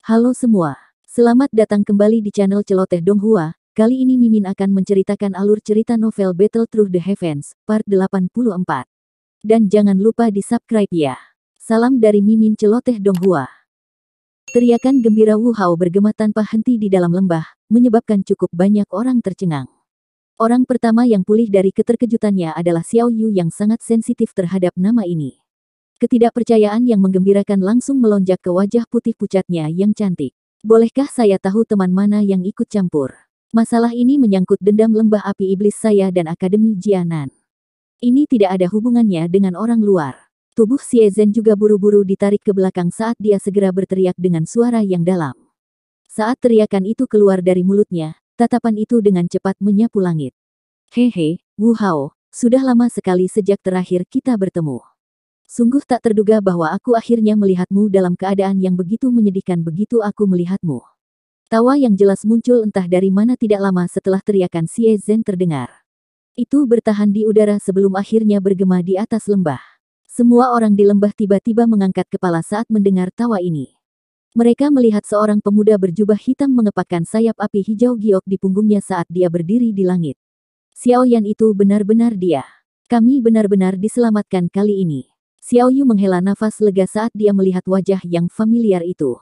Halo semua, selamat datang kembali di channel Celoteh Donghua. Kali ini Mimin akan menceritakan alur cerita novel Battle Through the Heavens, part 84. Dan jangan lupa di-subscribe ya. Salam dari Mimin Celoteh Donghua. Teriakan gembira Wu Hao bergema tanpa henti di dalam lembah, menyebabkan cukup banyak orang tercengang. Orang pertama yang pulih dari keterkejutannya adalah Xiao Yu yang sangat sensitif terhadap nama ini. Ketidakpercayaan yang menggembirakan langsung melonjak ke wajah putih pucatnya yang cantik. Bolehkah saya tahu teman mana yang ikut campur? Masalah ini menyangkut dendam lembah api iblis saya dan Akademi Jianan. Ini tidak ada hubungannya dengan orang luar. Tubuh Xie Zhen juga buru-buru ditarik ke belakang saat dia segera berteriak dengan suara yang dalam. Saat teriakan itu keluar dari mulutnya, tatapan itu dengan cepat menyapu langit. Hehe, Wu Hao, sudah lama sekali sejak terakhir kita bertemu. Sungguh tak terduga bahwa aku akhirnya melihatmu dalam keadaan yang begitu menyedihkan begitu aku melihatmu. Tawa yang jelas muncul entah dari mana tidak lama setelah teriakan Xie Zhen terdengar. Itu bertahan di udara sebelum akhirnya bergema di atas lembah. Semua orang di lembah tiba-tiba mengangkat kepala saat mendengar tawa ini. Mereka melihat seorang pemuda berjubah hitam mengepakkan sayap api hijau giok di punggungnya saat dia berdiri di langit. Xiao Yan itu benar-benar dia. Kami benar-benar diselamatkan kali ini. Xiao Yu menghela nafas lega saat dia melihat wajah yang familiar itu.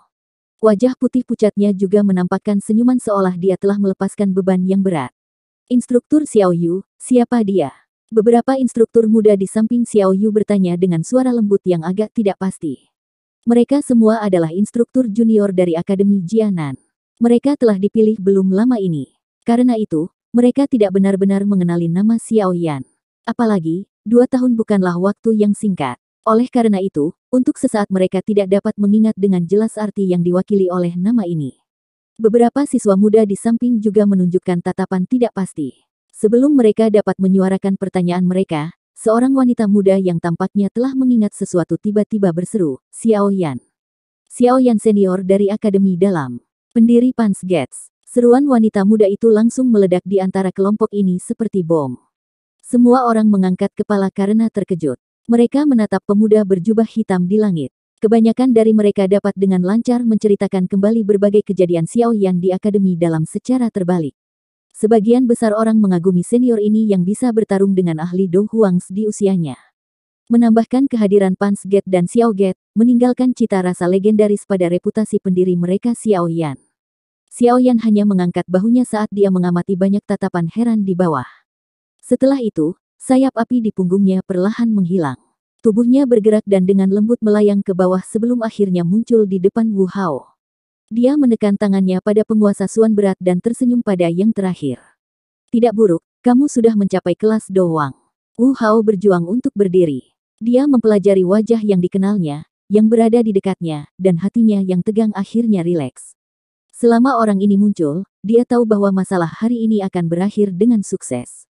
Wajah putih pucatnya juga menampakkan senyuman seolah dia telah melepaskan beban yang berat. Instruktur Xiao Yu, siapa dia? Beberapa instruktur muda di samping Xiao Yu bertanya dengan suara lembut yang agak tidak pasti. Mereka semua adalah instruktur junior dari Akademi Jianan. Mereka telah dipilih belum lama ini. Karena itu, mereka tidak benar-benar mengenali nama Xiao Yan. Apalagi, 2 tahun bukanlah waktu yang singkat. Oleh karena itu, untuk sesaat mereka tidak dapat mengingat dengan jelas arti yang diwakili oleh nama ini. Beberapa siswa muda di samping juga menunjukkan tatapan tidak pasti. Sebelum mereka dapat menyuarakan pertanyaan mereka, seorang wanita muda yang tampaknya telah mengingat sesuatu tiba-tiba berseru, Xiao Yan. Xiao Yan senior dari Akademi Dalam. Pendiri Pans Gates. Seruan wanita muda itu langsung meledak di antara kelompok ini seperti bom. Semua orang mengangkat kepala karena terkejut. Mereka menatap pemuda berjubah hitam di langit. Kebanyakan dari mereka dapat dengan lancar menceritakan kembali berbagai kejadian Xiao Yan di Akademi Dalam secara terbalik. Sebagian besar orang mengagumi senior ini yang bisa bertarung dengan ahli Dong Huangs di usianya. Menambahkan kehadiran Pans Gate dan Xiao Gate, meninggalkan cita rasa legendaris pada reputasi pendiri mereka Xiao Yan. Xiao Yan hanya mengangkat bahunya saat dia mengamati banyak tatapan heran di bawah. Setelah itu, sayap api di punggungnya perlahan menghilang. Tubuhnya bergerak dan dengan lembut melayang ke bawah sebelum akhirnya muncul di depan Wu Hao. Dia menekan tangannya pada penguasa Suan berat dan tersenyum pada yang terakhir. Tidak buruk, kamu sudah mencapai kelas Do Wang. Wu Hao berjuang untuk berdiri. Dia mempelajari wajah yang dikenalnya, yang berada di dekatnya, dan hatinya yang tegang akhirnya rileks. Selama orang ini muncul, dia tahu bahwa masalah hari ini akan berakhir dengan sukses.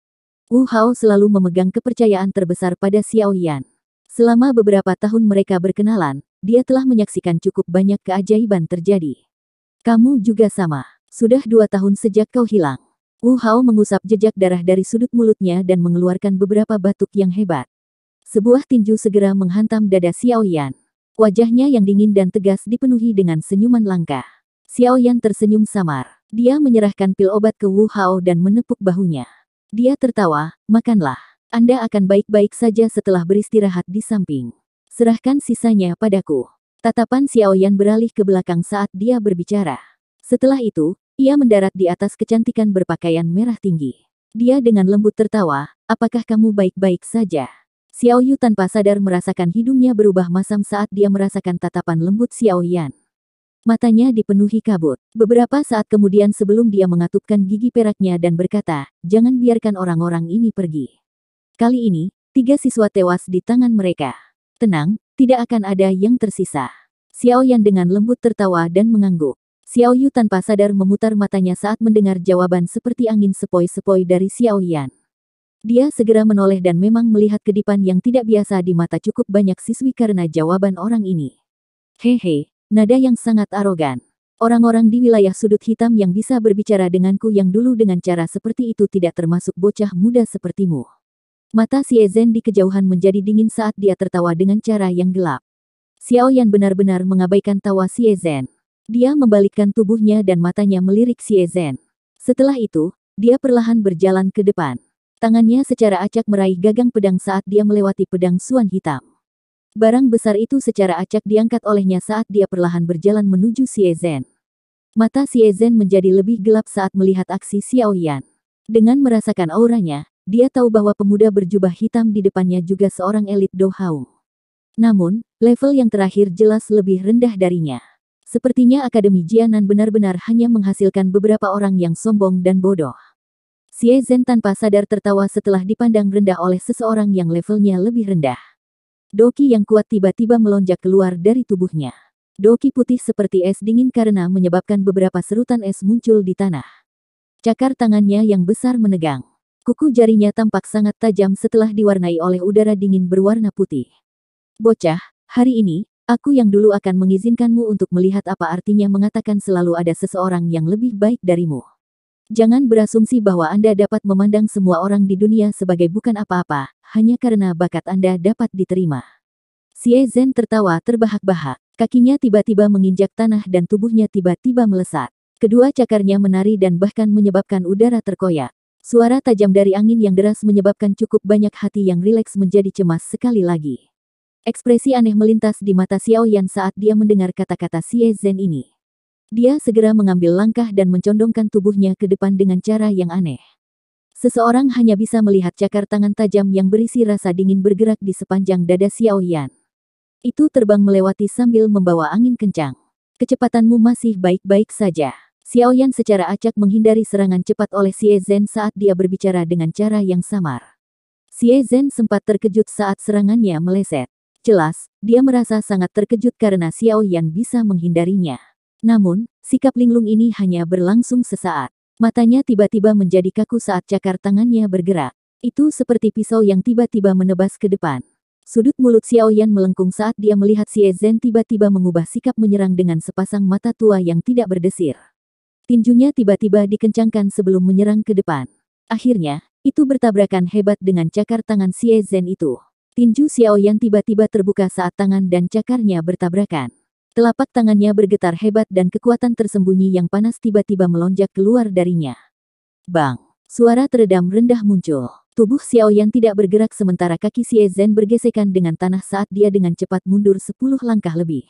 Wu Hao selalu memegang kepercayaan terbesar pada Xiao Yan. Selama beberapa tahun mereka berkenalan, dia telah menyaksikan cukup banyak keajaiban terjadi. Kamu juga sama. Sudah 2 tahun sejak kau hilang. Wu Hao mengusap jejak darah dari sudut mulutnya dan mengeluarkan beberapa batuk yang hebat. Sebuah tinju segera menghantam dada Xiao Yan. Wajahnya yang dingin dan tegas dipenuhi dengan senyuman langka. Xiao Yan tersenyum samar. Dia menyerahkan pil obat ke Wu Hao dan menepuk bahunya. Dia tertawa, makanlah. Anda akan baik-baik saja setelah beristirahat di samping. Serahkan sisanya padaku. Tatapan Xiao Yan beralih ke belakang saat dia berbicara. Setelah itu, ia mendarat di atas kecantikan berpakaian merah tinggi. Dia dengan lembut tertawa, apakah kamu baik-baik saja? Xiao Yu tanpa sadar merasakan hidungnya berubah masam saat dia merasakan tatapan lembut Xiao Yan. Matanya dipenuhi kabut. Beberapa saat kemudian sebelum dia mengatupkan gigi peraknya dan berkata, jangan biarkan orang-orang ini pergi. Kali ini, 3 siswa tewas di tangan mereka. Tenang, tidak akan ada yang tersisa. Xiao Yan dengan lembut tertawa dan mengangguk. Xiao Yu tanpa sadar memutar matanya saat mendengar jawaban seperti angin sepoi-sepoi dari Xiao Yan. Dia segera menoleh dan memang melihat kedipan yang tidak biasa di mata cukup banyak siswi karena jawaban orang ini. Hehe. Nada yang sangat arogan. Orang-orang di wilayah sudut hitam yang bisa berbicara denganku yang dulu dengan cara seperti itu tidak termasuk bocah muda sepertimu. Mata Xie Zhen di kejauhan menjadi dingin saat dia tertawa dengan cara yang gelap. Xiao Yan benar-benar mengabaikan tawa Xie Zhen. Dia membalikkan tubuhnya dan matanya melirik Xie Zhen. Setelah itu, dia perlahan berjalan ke depan. Tangannya secara acak meraih gagang pedang saat dia melewati pedang Suan hitam. Barang besar itu secara acak diangkat olehnya saat dia perlahan berjalan menuju Xie Zhen. Mata Xie Zhen menjadi lebih gelap saat melihat aksi Xiao Yan. Dengan merasakan auranya, dia tahu bahwa pemuda berjubah hitam di depannya juga seorang elit Do Haung. Namun, level yang terakhir jelas lebih rendah darinya. Sepertinya Akademi Jianan benar-benar hanya menghasilkan beberapa orang yang sombong dan bodoh. Xie Zhen tanpa sadar tertawa setelah dipandang rendah oleh seseorang yang levelnya lebih rendah. Doki yang kuat tiba-tiba melonjak keluar dari tubuhnya. Doki putih seperti es dingin karena menyebabkan beberapa serutan es muncul di tanah. Cakar tangannya yang besar menegang. Kuku jarinya tampak sangat tajam setelah diwarnai oleh udara dingin berwarna putih. Bocah, hari ini, aku yang dulu akan mengizinkanmu untuk melihat apa artinya mengatakan selalu ada seseorang yang lebih baik darimu. Jangan berasumsi bahwa Anda dapat memandang semua orang di dunia sebagai bukan apa-apa, hanya karena bakat Anda dapat diterima. Xie Zhen tertawa terbahak-bahak. Kakinya tiba-tiba menginjak tanah dan tubuhnya tiba-tiba melesat. Kedua cakarnya menari dan bahkan menyebabkan udara terkoyak. Suara tajam dari angin yang deras menyebabkan cukup banyak hati yang rileks menjadi cemas sekali lagi. Ekspresi aneh melintas di mata Xiao Yan saat dia mendengar kata-kata Xie Zhen ini. Dia segera mengambil langkah dan mencondongkan tubuhnya ke depan dengan cara yang aneh. Seseorang hanya bisa melihat cakar tangan tajam yang berisi rasa dingin bergerak di sepanjang dada Xiao Yan. Itu terbang melewati sambil membawa angin kencang. Kecepatanmu masih baik-baik saja. Xiao Yan secara acak menghindari serangan cepat oleh Xie Zhen saat dia berbicara dengan cara yang samar. Xie Zhen sempat terkejut saat serangannya meleset. Jelas, dia merasa sangat terkejut karena Xiao Yan bisa menghindarinya. Namun, sikap linglung ini hanya berlangsung sesaat. Matanya tiba-tiba menjadi kaku saat cakar tangannya bergerak. Itu seperti pisau yang tiba-tiba menebas ke depan. Sudut mulut Xiao Yan melengkung saat dia melihat Xie Zhen tiba-tiba mengubah sikap menyerang dengan sepasang mata tua yang tidak berdesir. Tinjunya tiba-tiba dikencangkan sebelum menyerang ke depan. Akhirnya, itu bertabrakan hebat dengan cakar tangan Xie Zhen itu. Tinju Xiao Yan tiba-tiba terbuka saat tangan dan cakarnya bertabrakan. Telapak tangannya bergetar hebat dan kekuatan tersembunyi yang panas tiba-tiba melonjak keluar darinya. Bang! Suara teredam rendah muncul. Tubuh Xiao Yan tidak bergerak sementara kaki Xie Zhen bergesekan dengan tanah saat dia dengan cepat mundur 10 langkah lebih.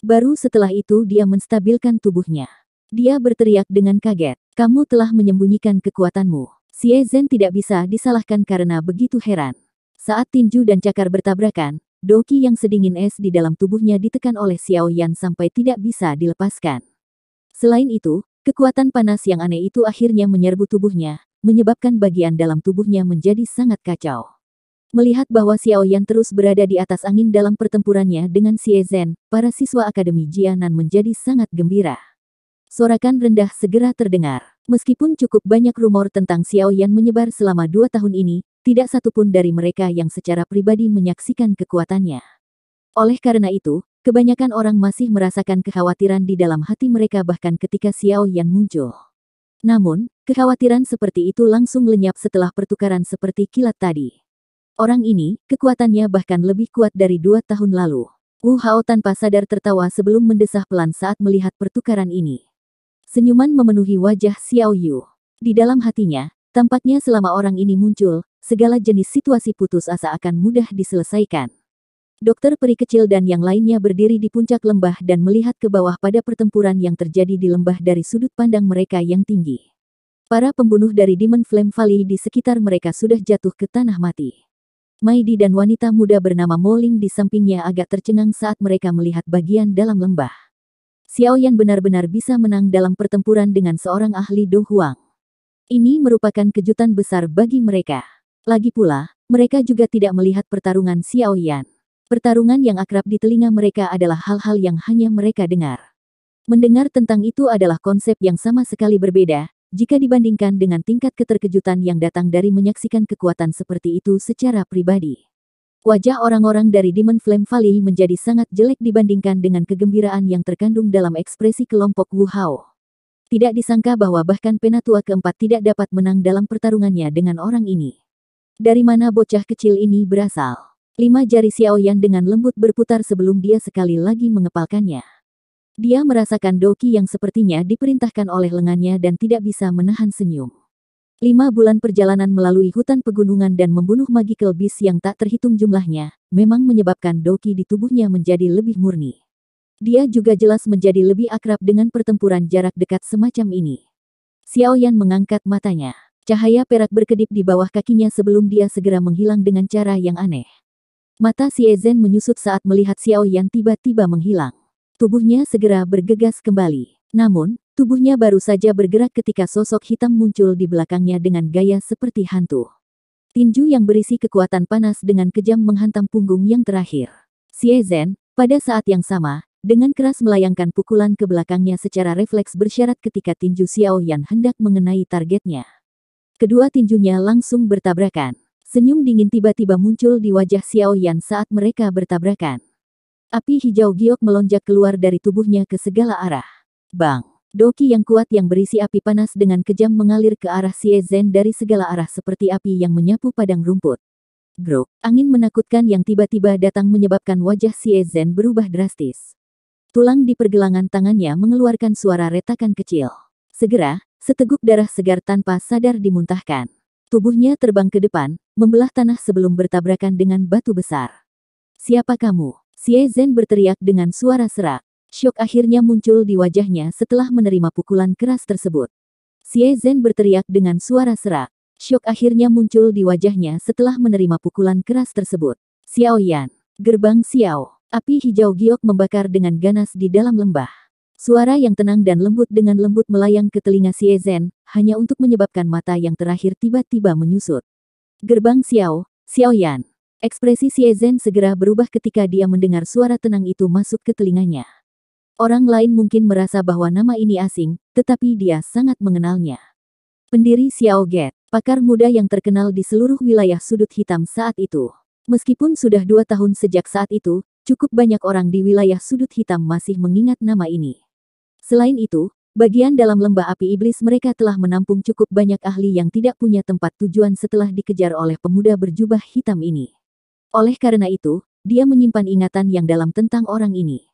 Baru setelah itu dia menstabilkan tubuhnya. Dia berteriak dengan kaget. Kamu telah menyembunyikan kekuatanmu. Xie Zhen tidak bisa disalahkan karena begitu heran. Saat tinju dan cakar bertabrakan, doki yang sedingin es di dalam tubuhnya ditekan oleh Xiao Yan sampai tidak bisa dilepaskan. Selain itu, kekuatan panas yang aneh itu akhirnya menyerbu tubuhnya, menyebabkan bagian dalam tubuhnya menjadi sangat kacau. Melihat bahwa Xiao Yan terus berada di atas angin dalam pertempurannya dengan Xie Zhen, para siswa Akademi Jianan menjadi sangat gembira. Sorakan rendah segera terdengar. Meskipun cukup banyak rumor tentang Xiao Yan menyebar selama 2 tahun ini, tidak satupun dari mereka yang secara pribadi menyaksikan kekuatannya. Oleh karena itu, kebanyakan orang masih merasakan kekhawatiran di dalam hati mereka bahkan ketika Xiao Yan muncul. Namun, kekhawatiran seperti itu langsung lenyap setelah pertukaran seperti kilat tadi. Orang ini, kekuatannya bahkan lebih kuat dari 2 tahun lalu. Wu Hao tanpa sadar tertawa sebelum mendesah pelan saat melihat pertukaran ini. Senyuman memenuhi wajah Xiao Yu. Di dalam hatinya, tampaknya selama orang ini muncul, segala jenis situasi putus asa akan mudah diselesaikan. Dokter peri kecil dan yang lainnya berdiri di puncak lembah dan melihat ke bawah pada pertempuran yang terjadi di lembah dari sudut pandang mereka yang tinggi. Para pembunuh dari Demon Flame Valley di sekitar mereka sudah jatuh ke tanah mati. Maidi dan wanita muda bernama Moling di sampingnya agak tercengang saat mereka melihat bagian dalam lembah. Xiao Yan benar-benar bisa menang dalam pertempuran dengan seorang ahli Do Huang. Ini merupakan kejutan besar bagi mereka. Lagi pula, mereka juga tidak melihat pertarungan Xiao Yan. Pertarungan yang akrab di telinga mereka adalah hal-hal yang hanya mereka dengar. Mendengar tentang itu adalah konsep yang sama sekali berbeda, jika dibandingkan dengan tingkat keterkejutan yang datang dari menyaksikan kekuatan seperti itu secara pribadi. Wajah orang-orang dari Demon Flame Valley menjadi sangat jelek dibandingkan dengan kegembiraan yang terkandung dalam ekspresi kelompok Wu Hao. Tidak disangka bahwa bahkan penatua keempat tidak dapat menang dalam pertarungannya dengan orang ini. Dari mana bocah kecil ini berasal? 5 jari Xiao Yan dengan lembut berputar sebelum dia sekali lagi mengepalkannya. Dia merasakan Doki yang sepertinya diperintahkan oleh lengannya dan tidak bisa menahan senyum. 5 bulan perjalanan melalui hutan pegunungan dan membunuh magical beast yang tak terhitung jumlahnya, memang menyebabkan Doki di tubuhnya menjadi lebih murni. Dia juga jelas menjadi lebih akrab dengan pertempuran jarak dekat semacam ini. Xiaoyan mengangkat matanya. Cahaya perak berkedip di bawah kakinya sebelum dia segera menghilang dengan cara yang aneh. Mata Xie Zhen menyusut saat melihat Xiaoyan tiba-tiba menghilang. Tubuhnya segera bergegas kembali. Namun, tubuhnya baru saja bergerak ketika sosok hitam muncul di belakangnya dengan gaya seperti hantu. Tinju yang berisi kekuatan panas dengan kejam menghantam punggung yang terakhir. Xie Zhen, pada saat yang sama, dengan keras melayangkan pukulan ke belakangnya secara refleks bersyarat ketika tinju Xiaoyan hendak mengenai targetnya. Kedua tinjunya langsung bertabrakan. Senyum dingin tiba-tiba muncul di wajah Xiaoyan saat mereka bertabrakan. Api hijau giok melonjak keluar dari tubuhnya ke segala arah. Bang! Doki yang kuat yang berisi api panas dengan kejam mengalir ke arah Xie Zhen dari segala arah seperti api yang menyapu padang rumput. Grok! Angin menakutkan yang tiba-tiba datang menyebabkan wajah Xie Zhen berubah drastis. Tulang di pergelangan tangannya mengeluarkan suara retakan kecil. Segera, seteguk darah segar tanpa sadar dimuntahkan. Tubuhnya terbang ke depan, membelah tanah sebelum bertabrakan dengan batu besar. Siapa kamu? Xie Zhen berteriak dengan suara serak. Syok akhirnya muncul di wajahnya setelah menerima pukulan keras tersebut. Xie Zhen berteriak dengan suara serak. Syok akhirnya muncul di wajahnya setelah menerima pukulan keras tersebut. Xiaoyan. Gerbang Xiao. Api hijau giok membakar dengan ganas di dalam lembah. Suara yang tenang dan lembut dengan lembut melayang ke telinga Xie Zhen, hanya untuk menyebabkan mata yang terakhir tiba-tiba menyusut. Gerbang Xiao, Xiaoyan. Ekspresi Xie Zhen segera berubah ketika dia mendengar suara tenang itu masuk ke telinganya. Orang lain mungkin merasa bahwa nama ini asing, tetapi dia sangat mengenalnya. Pendiri Xiao Gate, pakar muda yang terkenal di seluruh wilayah sudut hitam saat itu. Meskipun sudah 2 tahun sejak saat itu, cukup banyak orang di wilayah sudut hitam masih mengingat nama ini. Selain itu, bagian dalam lembah api iblis mereka telah menampung cukup banyak ahli yang tidak punya tempat tujuan setelah dikejar oleh pemuda berjubah hitam ini. Oleh karena itu, dia menyimpan ingatan yang dalam tentang orang ini.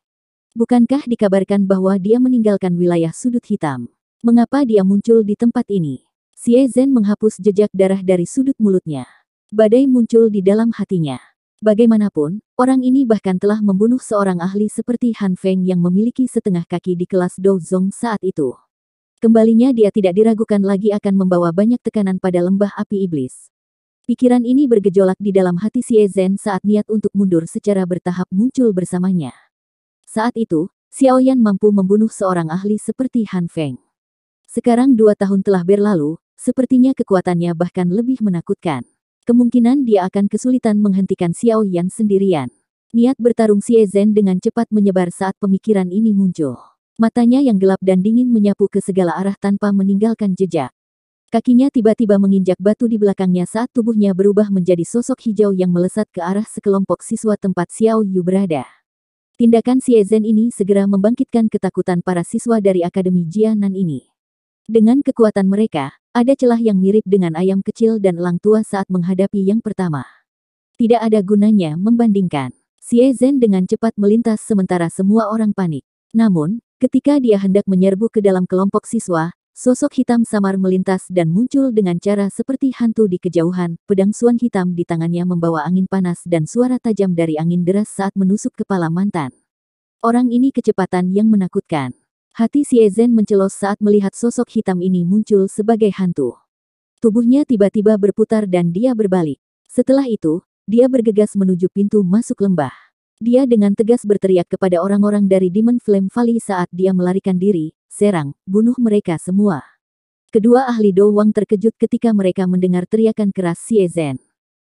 Bukankah dikabarkan bahwa dia meninggalkan wilayah sudut hitam? Mengapa dia muncul di tempat ini? Xie Zhen menghapus jejak darah dari sudut mulutnya. Badai muncul di dalam hatinya. Bagaimanapun, orang ini bahkan telah membunuh seorang ahli seperti Han Feng yang memiliki setengah kaki di kelas Douzong saat itu. Kembalinya dia tidak diragukan lagi akan membawa banyak tekanan pada lembah api iblis. Pikiran ini bergejolak di dalam hati Xie Zhen saat niat untuk mundur secara bertahap muncul bersamanya. Saat itu, Xiaoyan mampu membunuh seorang ahli seperti Han Feng. Sekarang 2 tahun telah berlalu, sepertinya kekuatannya bahkan lebih menakutkan. Kemungkinan dia akan kesulitan menghentikan Xiaoyan sendirian. Niat bertarung Xie Zhen dengan cepat menyebar saat pemikiran ini muncul. Matanya yang gelap dan dingin menyapu ke segala arah tanpa meninggalkan jejak. Kakinya tiba-tiba menginjak batu di belakangnya saat tubuhnya berubah menjadi sosok hijau yang melesat ke arah sekelompok siswa tempat Xiao Yu berada. Tindakan Xie Zhen ini segera membangkitkan ketakutan para siswa dari Akademi Jianan ini. Dengan kekuatan mereka, ada celah yang mirip dengan ayam kecil dan elang tua saat menghadapi yang pertama. Tidak ada gunanya membandingkan. Xie Zhen dengan cepat melintas sementara semua orang panik. Namun, ketika dia hendak menyerbu ke dalam kelompok siswa, sosok hitam samar melintas dan muncul dengan cara seperti hantu di kejauhan, pedang suan hitam di tangannya membawa angin panas dan suara tajam dari angin deras saat menusuk kepala mantan. Orang ini kecepatan yang menakutkan. Hati Xie Zhen mencelos saat melihat sosok hitam ini muncul sebagai hantu. Tubuhnya tiba-tiba berputar dan dia berbalik. Setelah itu, dia bergegas menuju pintu masuk lembah. Dia dengan tegas berteriak kepada orang-orang dari Demon Flame Valley saat dia melarikan diri, "Serang, bunuh mereka semua." Kedua ahli Do Wang terkejut ketika mereka mendengar teriakan keras Xie Zhen.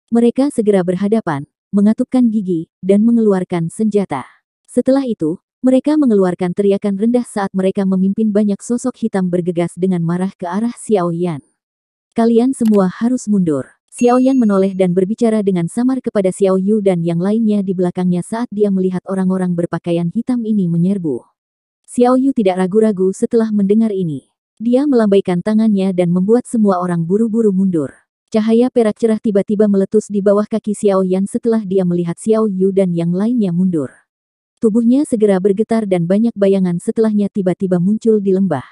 Mereka segera berhadapan, mengatupkan gigi, dan mengeluarkan senjata. Setelah itu, mereka mengeluarkan teriakan rendah saat mereka memimpin banyak sosok hitam bergegas dengan marah ke arah Xiaoyan. "Kalian semua harus mundur." Xiaoyan menoleh dan berbicara dengan samar kepada Xiao Yu dan yang lainnya di belakangnya saat dia melihat orang-orang berpakaian hitam ini menyerbu. Xiao Yu tidak ragu-ragu setelah mendengar ini. Dia melambaikan tangannya dan membuat semua orang buru-buru mundur. Cahaya perak cerah tiba-tiba meletus di bawah kaki Xiaoyan setelah dia melihat Xiao Yu dan yang lainnya mundur. Tubuhnya segera bergetar dan banyak bayangan setelahnya tiba-tiba muncul di lembah.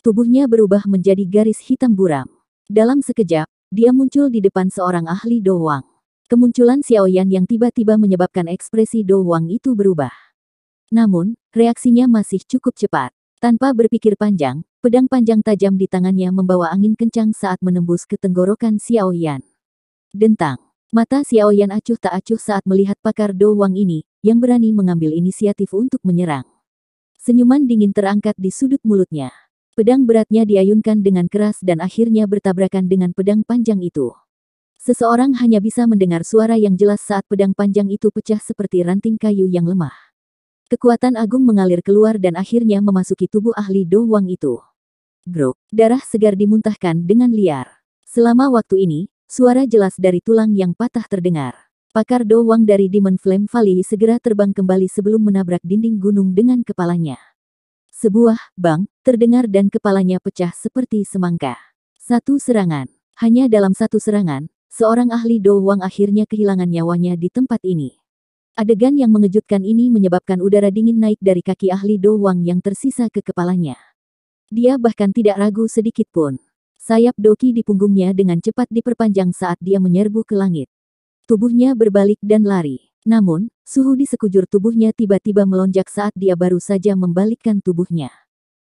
Tubuhnya berubah menjadi garis hitam buram. Dalam sekejap, dia muncul di depan seorang ahli Do Wang. Kemunculan Xiaoyan yang tiba-tiba menyebabkan ekspresi Do Wang itu berubah. Namun, reaksinya masih cukup cepat. Tanpa berpikir panjang, pedang panjang tajam di tangannya membawa angin kencang saat menembus ke tenggorokan Xiaoyan. Dentang. Mata Xiaoyan acuh tak acuh saat melihat pakar Do Wang ini, yang berani mengambil inisiatif untuk menyerang. Senyuman dingin terangkat di sudut mulutnya. Pedang beratnya diayunkan dengan keras dan akhirnya bertabrakan dengan pedang panjang itu. Seseorang hanya bisa mendengar suara yang jelas saat pedang panjang itu pecah seperti ranting kayu yang lemah. Kekuatan agung mengalir keluar dan akhirnya memasuki tubuh ahli Do Wang itu. Grok, darah segar dimuntahkan dengan liar. Selama waktu ini, suara jelas dari tulang yang patah terdengar. Pakar Do Wang dari Demon Flame Valley segera terbang kembali sebelum menabrak dinding gunung dengan kepalanya. Sebuah bang terdengar dan kepalanya pecah seperti semangka. Satu serangan. Hanya dalam satu serangan, seorang ahli Do Wang akhirnya kehilangan nyawanya di tempat ini. Adegan yang mengejutkan ini menyebabkan udara dingin naik dari kaki ahli Do Wang yang tersisa ke kepalanya. Dia bahkan tidak ragu sedikit pun. Sayap Doki di punggungnya dengan cepat diperpanjang saat dia menyerbu ke langit. Tubuhnya berbalik dan lari. Namun, suhu di sekujur tubuhnya tiba-tiba melonjak saat dia baru saja membalikkan tubuhnya.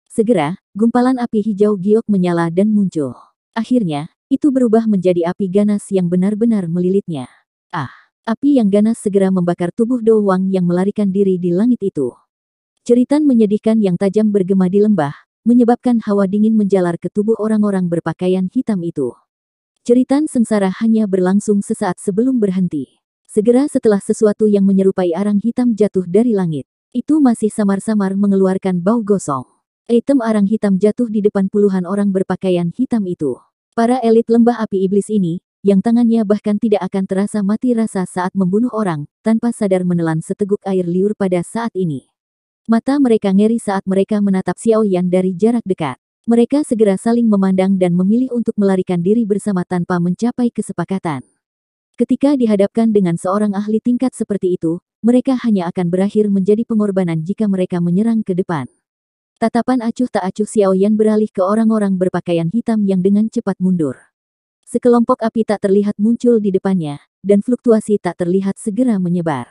Segera, gumpalan api hijau giok menyala dan muncul. Akhirnya, itu berubah menjadi api ganas yang benar-benar melilitnya. Ah! Api yang ganas segera membakar tubuh Do Wang yang melarikan diri di langit itu. Ceritan menyedihkan yang tajam bergema di lembah, menyebabkan hawa dingin menjalar ke tubuh orang-orang berpakaian hitam itu. Ceritan sengsara hanya berlangsung sesaat sebelum berhenti. Segera setelah sesuatu yang menyerupai arang hitam jatuh dari langit. Itu masih samar-samar mengeluarkan bau gosong. Item arang hitam jatuh di depan puluhan orang berpakaian hitam itu. Para elit lembah api iblis ini, yang tangannya bahkan tidak akan terasa mati rasa saat membunuh orang, tanpa sadar menelan seteguk air liur pada saat ini. Mata mereka ngeri saat mereka menatap Xiaoyan dari jarak dekat. Mereka segera saling memandang dan memilih untuk melarikan diri bersama tanpa mencapai kesepakatan. Ketika dihadapkan dengan seorang ahli tingkat seperti itu, mereka hanya akan berakhir menjadi pengorbanan jika mereka menyerang ke depan. Tatapan acuh tak acuh Xiaoyan beralih ke orang-orang berpakaian hitam yang dengan cepat mundur. Sekelompok api tak terlihat muncul di depannya, dan fluktuasi tak terlihat segera menyebar.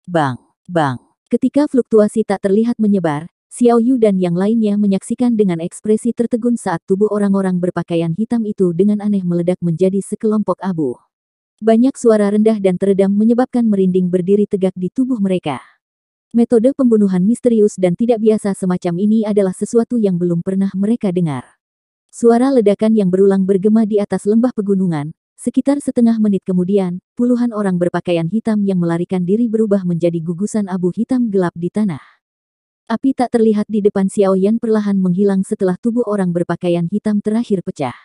Bang! Bang! Ketika fluktuasi tak terlihat menyebar, Xiao Yu dan yang lainnya menyaksikan dengan ekspresi tertegun saat tubuh orang-orang berpakaian hitam itu dengan aneh meledak menjadi sekelompok abu. Banyak suara rendah dan teredam menyebabkan merinding berdiri tegak di tubuh mereka. Metode pembunuhan misterius dan tidak biasa semacam ini adalah sesuatu yang belum pernah mereka dengar. Suara ledakan yang berulang bergema di atas lembah pegunungan. Sekitar setengah menit kemudian, puluhan orang berpakaian hitam yang melarikan diri berubah menjadi gugusan abu hitam gelap di tanah. Api tak terlihat di depan Xiaoyan perlahan menghilang setelah tubuh orang berpakaian hitam terakhir pecah.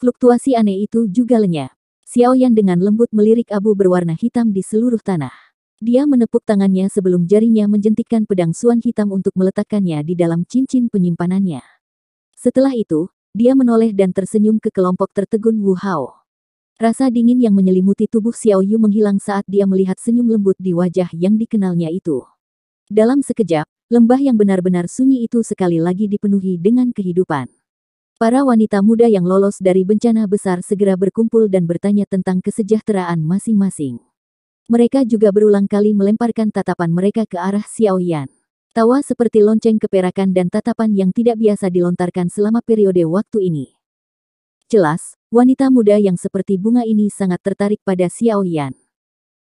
Fluktuasi aneh itu juga lenyap. Xiaoyan dengan lembut melirik abu berwarna hitam di seluruh tanah. Dia menepuk tangannya sebelum jarinya menjentikkan pedang suan hitam untuk meletakkannya di dalam cincin penyimpanannya. Setelah itu, dia menoleh dan tersenyum ke kelompok tertegun Wu Hao. Rasa dingin yang menyelimuti tubuh Xiao Yu menghilang saat dia melihat senyum lembut di wajah yang dikenalnya itu. Dalam sekejap, lembah yang benar-benar sunyi itu sekali lagi dipenuhi dengan kehidupan. Para wanita muda yang lolos dari bencana besar segera berkumpul dan bertanya tentang kesejahteraan masing-masing. Mereka juga berulang kali melemparkan tatapan mereka ke arah Xiaoyan. Tawa seperti lonceng keperakan dan tatapan yang tidak biasa dilontarkan selama periode waktu ini. Jelas, wanita muda yang seperti bunga ini sangat tertarik pada Xiaoyan.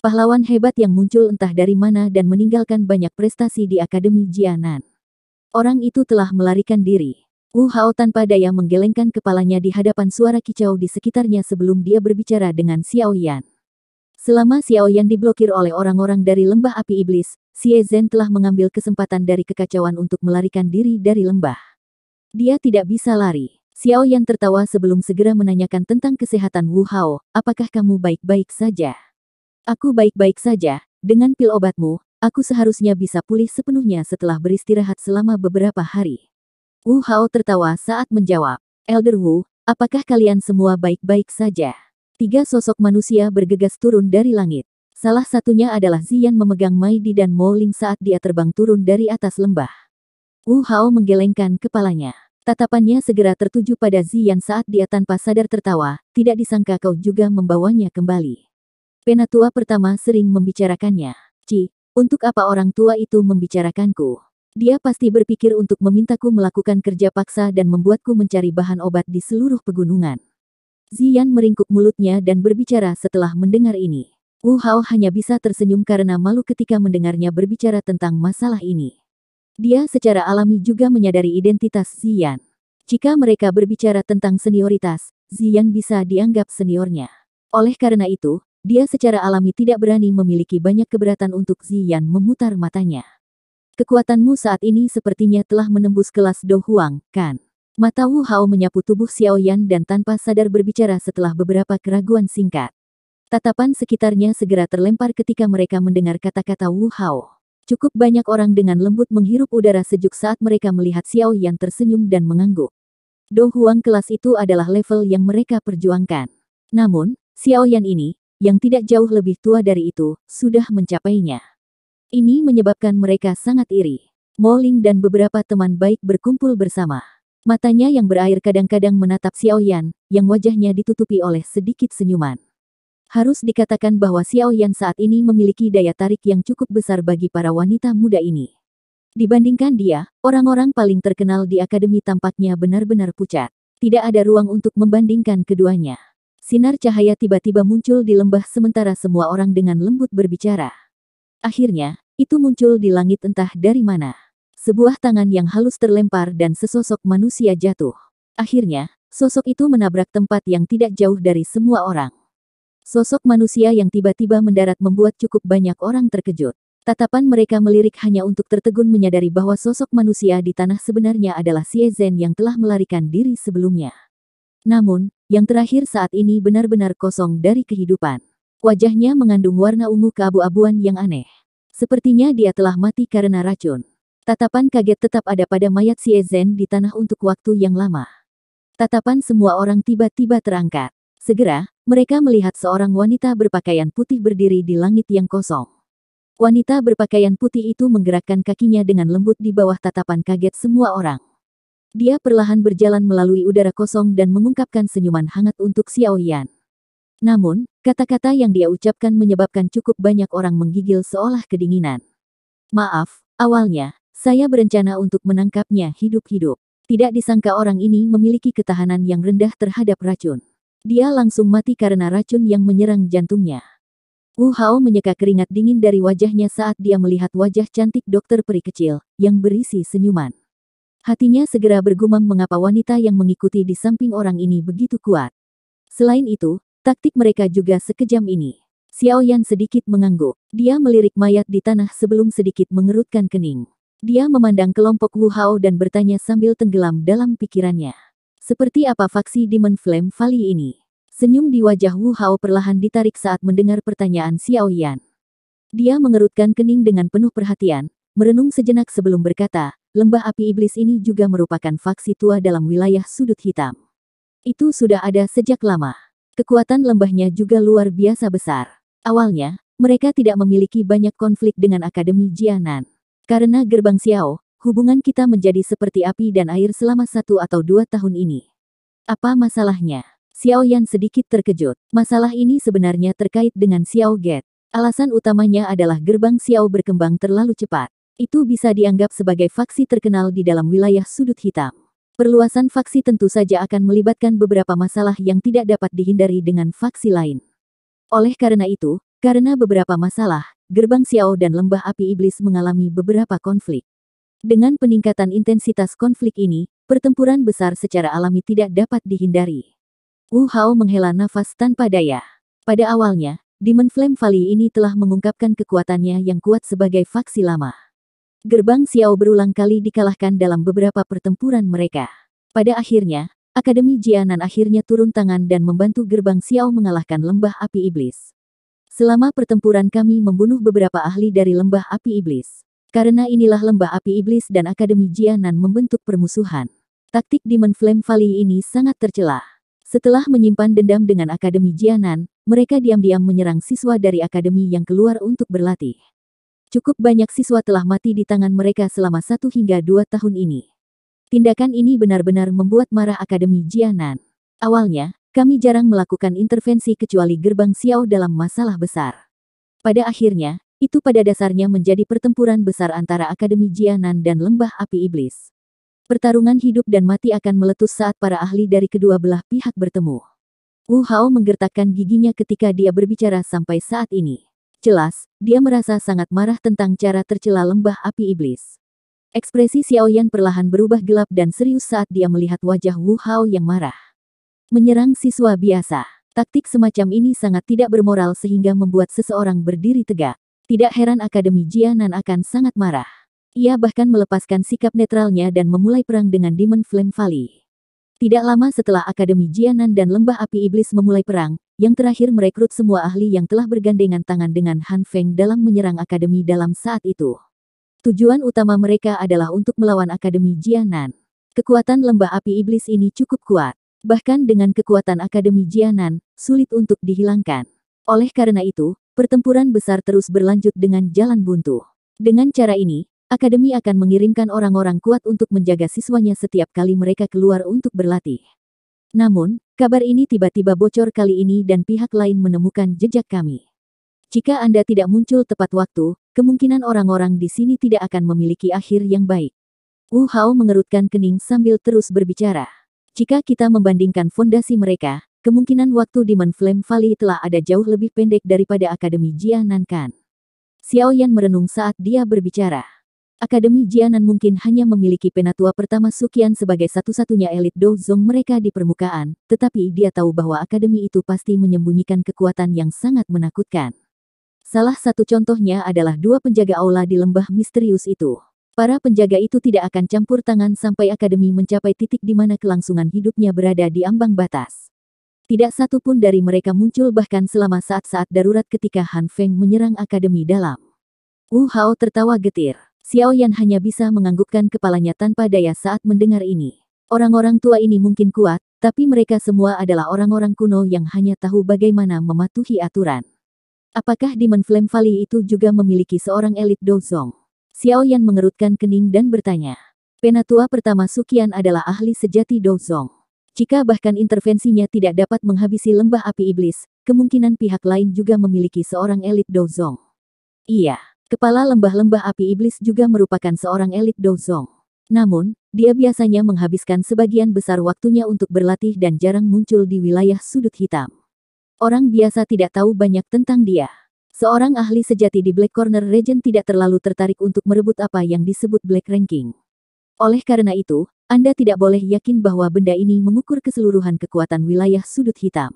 Pahlawan hebat yang muncul entah dari mana dan meninggalkan banyak prestasi di Akademi Jianan. Orang itu telah melarikan diri. Wu Hao tanpa daya menggelengkan kepalanya di hadapan suara kicau di sekitarnya sebelum dia berbicara dengan Xiaoyan. Selama Xiaoyan diblokir oleh orang-orang dari lembah api iblis, Xie Zhen telah mengambil kesempatan dari kekacauan untuk melarikan diri dari lembah. Dia tidak bisa lari. Xiaoyan tertawa sebelum segera menanyakan tentang kesehatan Wu Hao, apakah kamu baik-baik saja? Aku baik-baik saja, dengan pil obatmu, aku seharusnya bisa pulih sepenuhnya setelah beristirahat selama beberapa hari. Wu Hao tertawa saat menjawab, Elder Wu, apakah kalian semua baik-baik saja? 3 sosok manusia bergegas turun dari langit. Salah satunya adalah Ziyan memegang Mai Di dan Mo Ling saat dia terbang turun dari atas lembah. Wu Hao menggelengkan kepalanya. Tatapannya segera tertuju pada Ziyan saat dia tanpa sadar tertawa, tidak disangka kau juga membawanya kembali. Penatua pertama sering membicarakannya. Untuk apa orang tua itu membicarakanku? Dia pasti berpikir untuk memintaku melakukan kerja paksa dan membuatku mencari bahan obat di seluruh pegunungan. Ziyan meringkuk mulutnya dan berbicara setelah mendengar ini. Wu Hao hanya bisa tersenyum karena malu ketika mendengarnya berbicara tentang masalah ini. Dia secara alami juga menyadari identitas Ziyan. Jika mereka berbicara tentang senioritas, Ziyan bisa dianggap seniornya. Oleh karena itu, dia secara alami tidak berani memiliki banyak keberatan untuk Ziyan memutar matanya. Kekuatanmu saat ini sepertinya telah menembus kelas Do Huang, kan? Mata Wu Hao menyapu tubuh Xiao Yan dan tanpa sadar berbicara setelah beberapa keraguan singkat. Tatapan sekitarnya segera terlempar ketika mereka mendengar kata-kata Wu Hao. Cukup banyak orang dengan lembut menghirup udara sejuk saat mereka melihat Xiao Yan tersenyum dan mengangguk. Do Huang kelas itu adalah level yang mereka perjuangkan. Namun, Xiao Yan ini, yang tidak jauh lebih tua dari itu, sudah mencapainya. Ini menyebabkan mereka sangat iri. Mo Ling dan beberapa teman baik berkumpul bersama. Matanya yang berair kadang-kadang menatap Xiao Yan, yang wajahnya ditutupi oleh sedikit senyuman. Harus dikatakan bahwa Xiao Yan saat ini memiliki daya tarik yang cukup besar bagi para wanita muda ini. Dibandingkan dia, orang-orang paling terkenal di akademi tampaknya benar-benar pucat. Tidak ada ruang untuk membandingkan keduanya. Sinar cahaya tiba-tiba muncul di lembah sementara semua orang dengan lembut berbicara. Akhirnya, itu muncul di langit entah dari mana. Sebuah tangan yang halus terlempar dan sesosok manusia jatuh. Akhirnya, sosok itu menabrak tempat yang tidak jauh dari semua orang. Sosok manusia yang tiba-tiba mendarat membuat cukup banyak orang terkejut. Tatapan mereka melirik hanya untuk tertegun menyadari bahwa sosok manusia di tanah sebenarnya adalah Xie Zhen yang telah melarikan diri sebelumnya. Namun, yang terakhir saat ini benar-benar kosong dari kehidupan. Wajahnya mengandung warna ungu keabu-abuan yang aneh. Sepertinya dia telah mati karena racun. Tatapan kaget tetap ada pada mayat Xie Zhen di tanah untuk waktu yang lama. Tatapan semua orang tiba-tiba terangkat. Segera, mereka melihat seorang wanita berpakaian putih berdiri di langit yang kosong. Wanita berpakaian putih itu menggerakkan kakinya dengan lembut di bawah tatapan kaget semua orang. Dia perlahan berjalan melalui udara kosong dan mengungkapkan senyuman hangat untuk Xiao Yan. Namun, kata-kata yang dia ucapkan menyebabkan cukup banyak orang menggigil seolah kedinginan. Maaf, awalnya, saya berencana untuk menangkapnya hidup-hidup. Tidak disangka orang ini memiliki ketahanan yang rendah terhadap racun. Dia langsung mati karena racun yang menyerang jantungnya. Wu Hao menyeka keringat dingin dari wajahnya saat dia melihat wajah cantik dokter peri kecil, yang berisi senyuman. Hatinya segera bergumam mengapa wanita yang mengikuti di samping orang ini begitu kuat. Selain itu, taktik mereka juga sekejam ini. Xiao Yan sedikit mengangguk. Dia melirik mayat di tanah sebelum sedikit mengerutkan kening. Dia memandang kelompok Wu Hao dan bertanya sambil tenggelam dalam pikirannya. Seperti apa faksi Demon Flame Valley ini? Senyum di wajah Wu Hao perlahan ditarik saat mendengar pertanyaan Xiao Yan. Dia mengerutkan kening dengan penuh perhatian, merenung sejenak sebelum berkata, lembah api iblis ini juga merupakan faksi tua dalam wilayah sudut hitam. Itu sudah ada sejak lama. Kekuatan lembahnya juga luar biasa besar. Awalnya, mereka tidak memiliki banyak konflik dengan Akademi Jianan. Karena gerbang Xiao, hubungan kita menjadi seperti api dan air selama 1 atau 2 tahun ini. Apa masalahnya? Xiao Yan sedikit terkejut. Masalah ini sebenarnya terkait dengan Xiao Gate. Alasan utamanya adalah gerbang Xiao berkembang terlalu cepat. Itu bisa dianggap sebagai faksi terkenal di dalam wilayah sudut hitam. Perluasan faksi tentu saja akan melibatkan beberapa masalah yang tidak dapat dihindari dengan faksi lain. Oleh karena itu, karena beberapa masalah, gerbang Xiao dan lembah api iblis mengalami beberapa konflik. Dengan peningkatan intensitas konflik ini, pertempuran besar secara alami tidak dapat dihindari. Wu Hao menghela nafas tanpa daya. Pada awalnya, Demon Flame Valley ini telah mengungkapkan kekuatannya yang kuat sebagai faksi lama. Gerbang Xiao berulang kali dikalahkan dalam beberapa pertempuran mereka. Pada akhirnya, Akademi Jianan akhirnya turun tangan dan membantu gerbang Xiao mengalahkan lembah api iblis. Selama pertempuran kami membunuh beberapa ahli dari lembah api iblis. Karena inilah lembah api iblis dan Akademi Jianan membentuk permusuhan. Taktik Demon Flame Valley ini sangat tercela. Setelah menyimpan dendam dengan Akademi Jianan, mereka diam-diam menyerang siswa dari akademi yang keluar untuk berlatih. Cukup banyak siswa telah mati di tangan mereka selama 1 hingga 2 tahun ini. Tindakan ini benar-benar membuat marah Akademi Jianan. Awalnya, kami jarang melakukan intervensi kecuali gerbang Xiao dalam masalah besar. Pada akhirnya, itu pada dasarnya menjadi pertempuran besar antara Akademi Jianan dan Lembah Api Iblis. Pertarungan hidup dan mati akan meletus saat para ahli dari kedua belah pihak bertemu. Wu Hao menggertakkan giginya ketika dia berbicara sampai saat ini. Jelas, dia merasa sangat marah tentang cara tercela Lembah Api Iblis. Ekspresi Xiaoyan perlahan berubah gelap dan serius saat dia melihat wajah Wu Hao yang marah. Menyerang siswa biasa. Taktik semacam ini sangat tidak bermoral sehingga membuat seseorang berdiri tegak. Tidak heran Akademi Jianan akan sangat marah. Ia bahkan melepaskan sikap netralnya dan memulai perang dengan Demon Flame Valley. Tidak lama setelah Akademi Jianan dan Lembah Api Iblis memulai perang, yang terakhir merekrut semua ahli yang telah bergandengan tangan dengan Han Feng dalam menyerang akademi dalam saat itu. Tujuan utama mereka adalah untuk melawan Akademi Jianan. Kekuatan Lembah Api Iblis ini cukup kuat. Bahkan dengan kekuatan Akademi Jianan, sulit untuk dihilangkan. Oleh karena itu, pertempuran besar terus berlanjut dengan jalan buntu. Dengan cara ini, Akademi akan mengirimkan orang-orang kuat untuk menjaga siswanya setiap kali mereka keluar untuk berlatih. Namun, kabar ini tiba-tiba bocor kali ini dan pihak lain menemukan jejak kami. Jika Anda tidak muncul tepat waktu, kemungkinan orang-orang di sini tidak akan memiliki akhir yang baik. Wu Hao mengerutkan kening sambil terus berbicara. Jika kita membandingkan fondasi mereka, kemungkinan waktu Demon Flame Valley telah ada jauh lebih pendek daripada Akademi Jianan kan. Xiaoyan merenung saat dia berbicara. Akademi Jianan mungkin hanya memiliki penatua pertama Suqian sebagai satu-satunya elit dozong mereka di permukaan, tetapi dia tahu bahwa akademi itu pasti menyembunyikan kekuatan yang sangat menakutkan. Salah satu contohnya adalah 2 penjaga aula di lembah misterius itu. Para penjaga itu tidak akan campur tangan sampai akademi mencapai titik di mana kelangsungan hidupnya berada di ambang batas. Tidak satu pun dari mereka muncul bahkan selama saat-saat darurat ketika Han Feng menyerang akademi dalam. Wu Hao tertawa getir. Xiaoyan hanya bisa menganggukkan kepalanya tanpa daya saat mendengar ini. Orang-orang tua ini mungkin kuat, tapi mereka semua adalah orang-orang kuno yang hanya tahu bagaimana mematuhi aturan. Apakah Demon Flame Valley itu juga memiliki seorang elit dozong? Xiaoyan mengerutkan kening dan bertanya. Penatua pertama Suqian adalah ahli sejati dozong. Jika bahkan intervensinya tidak dapat menghabisi lembah api iblis, kemungkinan pihak lain juga memiliki seorang elit dozong. Iya. Kepala lembah-lembah api iblis juga merupakan seorang elit dozong. Namun, dia biasanya menghabiskan sebagian besar waktunya untuk berlatih dan jarang muncul di wilayah sudut hitam. Orang biasa tidak tahu banyak tentang dia. Seorang ahli sejati di Black Corner Region tidak terlalu tertarik untuk merebut apa yang disebut Black Ranking. Oleh karena itu, Anda tidak boleh yakin bahwa benda ini mengukur keseluruhan kekuatan wilayah sudut hitam.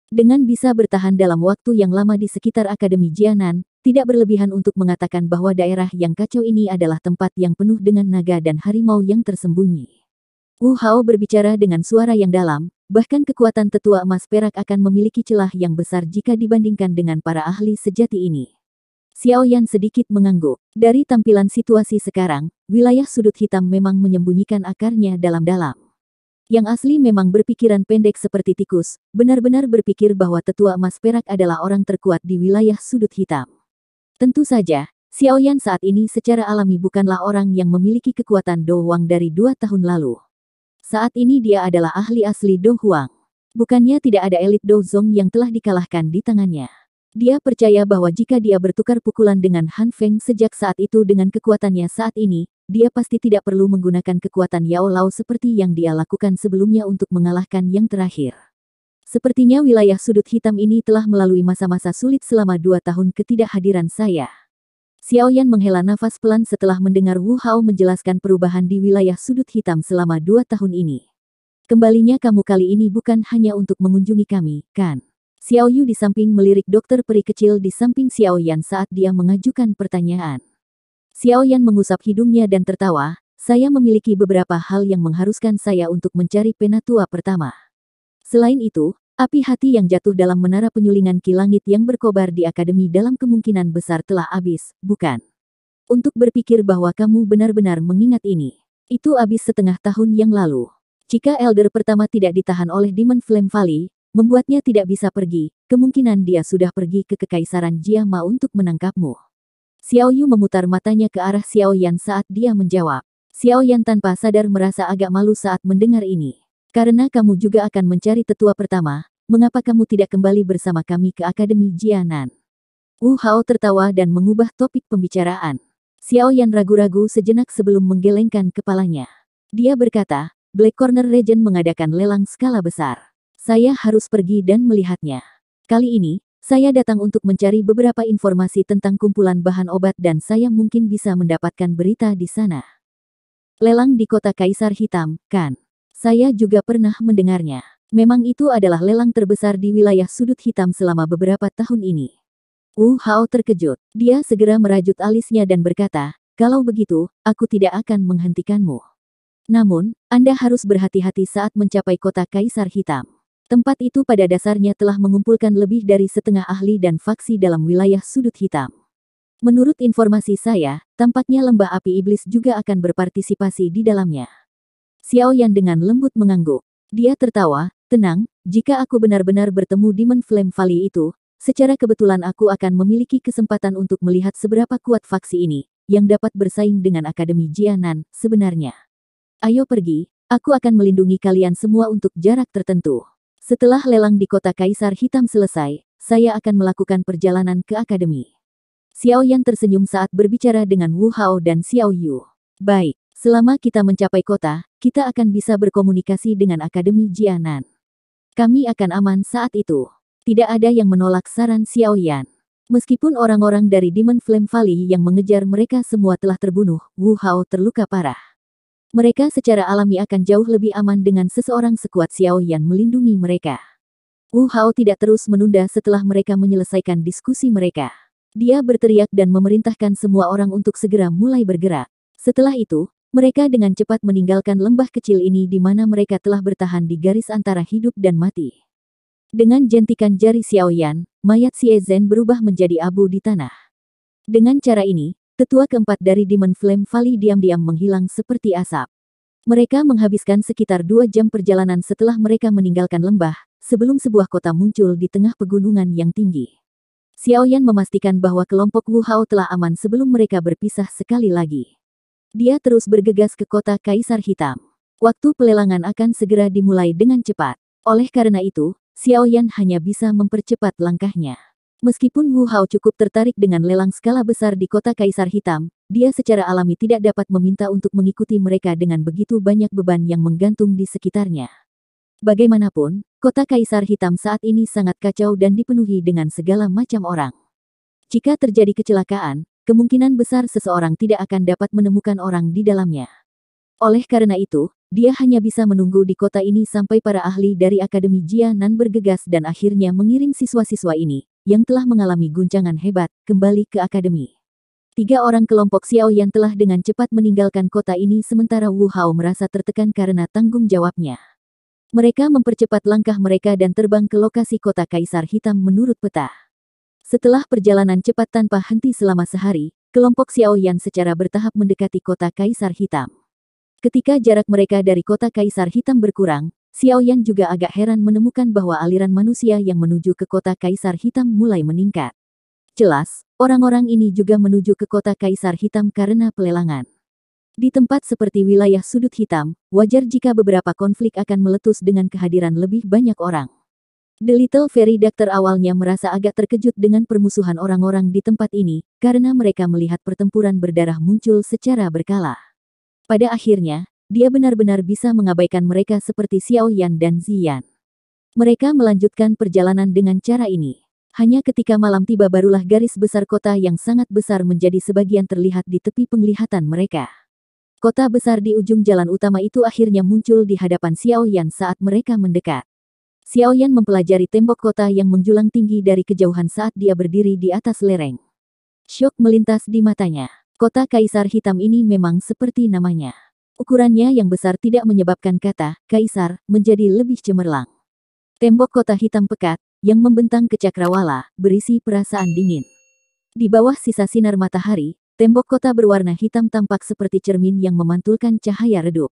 Dengan bisa bertahan dalam waktu yang lama di sekitar Akademi Jianan, tidak berlebihan untuk mengatakan bahwa daerah yang kacau ini adalah tempat yang penuh dengan naga dan harimau yang tersembunyi. Wu Hao berbicara dengan suara yang dalam, bahkan kekuatan tetua emas perak akan memiliki celah yang besar jika dibandingkan dengan para ahli sejati ini. Xiaoyan sedikit mengangguk. Dari tampilan situasi sekarang, wilayah sudut hitam memang menyembunyikan akarnya dalam-dalam. Yang asli memang berpikiran pendek seperti tikus, benar-benar berpikir bahwa tetua emas perak adalah orang terkuat di wilayah sudut hitam. Tentu saja, Xiaoyan saat ini secara alami bukanlah orang yang memiliki kekuatan Do Huang dari 2 tahun lalu. Saat ini dia adalah ahli asli Do Huang. Bukannya tidak ada elit dozong yang telah dikalahkan di tangannya. Dia percaya bahwa jika dia bertukar pukulan dengan Han Feng sejak saat itu dengan kekuatannya saat ini, dia pasti tidak perlu menggunakan kekuatan Yao Lao seperti yang dia lakukan sebelumnya untuk mengalahkan yang terakhir. Sepertinya wilayah sudut hitam ini telah melalui masa-masa sulit selama 2 tahun ketidakhadiran saya. Xiaoyan menghela nafas pelan setelah mendengar Wu Hao menjelaskan perubahan di wilayah sudut hitam selama 2 tahun ini. Kembalinya kamu kali ini bukan hanya untuk mengunjungi kami, kan? Xiao Yu di samping melirik dokter peri kecil di samping Xiaoyan saat dia mengajukan pertanyaan. Xiaoyan mengusap hidungnya dan tertawa, saya memiliki beberapa hal yang mengharuskan saya untuk mencari penatua pertama. Selain itu, api hati yang jatuh dalam menara penyulingan ki langit yang berkobar di akademi dalam kemungkinan besar telah habis, bukan? Untuk berpikir bahwa kamu benar-benar mengingat ini. Itu habis setengah tahun yang lalu. Jika Elder pertama tidak ditahan oleh Demon Flame Valley, membuatnya tidak bisa pergi, kemungkinan dia sudah pergi ke Kekaisaran Jiama untuk menangkapmu. Xiao Yu memutar matanya ke arah Xiao Yan saat dia menjawab. Xiao Yan tanpa sadar merasa agak malu saat mendengar ini. Karena kamu juga akan mencari tetua pertama, mengapa kamu tidak kembali bersama kami ke Akademi Jianan? Wu Hao tertawa dan mengubah topik pembicaraan. Xiao Yan ragu-ragu sejenak sebelum menggelengkan kepalanya. Dia berkata, Black Corner Region mengadakan lelang skala besar. Saya harus pergi dan melihatnya. Kali ini, saya datang untuk mencari beberapa informasi tentang kumpulan bahan obat dan saya mungkin bisa mendapatkan berita di sana. Lelang di Kota Kaisar Hitam, kan? Saya juga pernah mendengarnya. Memang itu adalah lelang terbesar di wilayah sudut hitam selama beberapa tahun ini. Wu Hao terkejut. Dia segera merajut alisnya dan berkata, kalau begitu, aku tidak akan menghentikanmu. Namun, Anda harus berhati-hati saat mencapai Kota Kaisar Hitam. Tempat itu pada dasarnya telah mengumpulkan lebih dari setengah ahli dan faksi dalam wilayah sudut hitam. Menurut informasi saya, tampaknya lembah api iblis juga akan berpartisipasi di dalamnya. Xiao Yan dengan lembut mengangguk. Dia tertawa, tenang, jika aku benar-benar bertemu Demon Flame Valley itu, secara kebetulan aku akan memiliki kesempatan untuk melihat seberapa kuat faksi ini, yang dapat bersaing dengan Akademi Jianan, sebenarnya. Ayo pergi, aku akan melindungi kalian semua untuk jarak tertentu. Setelah lelang di Kota Kaisar Hitam selesai, saya akan melakukan perjalanan ke Akademi. Xiao Yan tersenyum saat berbicara dengan Wu Hao dan Xiao Yu. Baik, selama kita mencapai kota, kita akan bisa berkomunikasi dengan Akademi Jianan. Kami akan aman saat itu. Tidak ada yang menolak saran Xiao Yan. Meskipun orang-orang dari Demon Flame Valley yang mengejar mereka semua telah terbunuh, Wu Hao terluka parah. Mereka secara alami akan jauh lebih aman dengan seseorang sekuat Xiao Yan melindungi mereka. Wu Hao tidak terus menunda setelah mereka menyelesaikan diskusi mereka. Dia berteriak dan memerintahkan semua orang untuk segera mulai bergerak. Setelah itu, mereka dengan cepat meninggalkan lembah kecil ini di mana mereka telah bertahan di garis antara hidup dan mati. Dengan jentikan jari Xiao Yan, mayat Xie Zhen berubah menjadi abu di tanah. Dengan cara ini, tetua keempat dari Demon Flame Valley diam-diam menghilang seperti asap. Mereka menghabiskan sekitar 2 jam perjalanan setelah mereka meninggalkan lembah, sebelum sebuah kota muncul di tengah pegunungan yang tinggi. Xiao Yan memastikan bahwa kelompok Wu Hao telah aman sebelum mereka berpisah sekali lagi. Dia terus bergegas ke Kota Kaisar Hitam. Waktu pelelangan akan segera dimulai dengan cepat. Oleh karena itu, Xiao Yan hanya bisa mempercepat langkahnya. Meskipun Wu Hao cukup tertarik dengan lelang skala besar di Kota Kaisar Hitam, dia secara alami tidak dapat meminta untuk mengikuti mereka dengan begitu banyak beban yang menggantung di sekitarnya. Bagaimanapun, Kota Kaisar Hitam saat ini sangat kacau dan dipenuhi dengan segala macam orang. Jika terjadi kecelakaan, kemungkinan besar seseorang tidak akan dapat menemukan orang di dalamnya. Oleh karena itu, dia hanya bisa menunggu di kota ini sampai para ahli dari Akademi Jianan bergegas dan akhirnya mengirim siswa-siswa ini, yang telah mengalami guncangan hebat, kembali ke Akademi. 3 orang kelompok Xiao Yan telah dengan cepat meninggalkan kota ini sementara Wu Hao merasa tertekan karena tanggung jawabnya. Mereka mempercepat langkah mereka dan terbang ke lokasi Kota Kaisar Hitam menurut peta. Setelah perjalanan cepat tanpa henti selama sehari, kelompok Xiao Yan secara bertahap mendekati Kota Kaisar Hitam. Ketika jarak mereka dari Kota Kaisar Hitam berkurang, Xiao Yan juga agak heran menemukan bahwa aliran manusia yang menuju ke Kota Kaisar Hitam mulai meningkat. Jelas, orang-orang ini juga menuju ke Kota Kaisar Hitam karena pelelangan. Di tempat seperti wilayah sudut hitam, wajar jika beberapa konflik akan meletus dengan kehadiran lebih banyak orang. The Little Fairy Doctor awalnya merasa agak terkejut dengan permusuhan orang-orang di tempat ini, karena mereka melihat pertempuran berdarah muncul secara berkala. Pada akhirnya, dia benar-benar bisa mengabaikan mereka seperti Xiao Yan dan Ziyan. Mereka melanjutkan perjalanan dengan cara ini. Hanya ketika malam tiba barulah garis besar kota yang sangat besar menjadi sebagian terlihat di tepi penglihatan mereka. Kota besar di ujung jalan utama itu akhirnya muncul di hadapan Xiao Yan saat mereka mendekat. Xiao Yan mempelajari tembok kota yang menjulang tinggi dari kejauhan saat dia berdiri di atas lereng. Syok melintas di matanya. Kota Kaisar Hitam ini memang seperti namanya. Ukurannya yang besar tidak menyebabkan kata Kaisar menjadi lebih cemerlang. Tembok kota hitam pekat, yang membentang ke cakrawala, berisi perasaan dingin. Di bawah sisa sinar matahari, tembok kota berwarna hitam tampak seperti cermin yang memantulkan cahaya redup.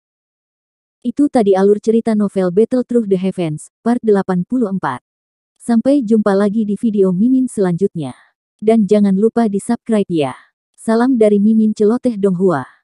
Itu tadi alur cerita novel Battle Through the Heavens, part 84. Sampai jumpa lagi di video Mimin selanjutnya. Dan jangan lupa di subscribe ya. Salam dari Mimin Celoteh Donghua.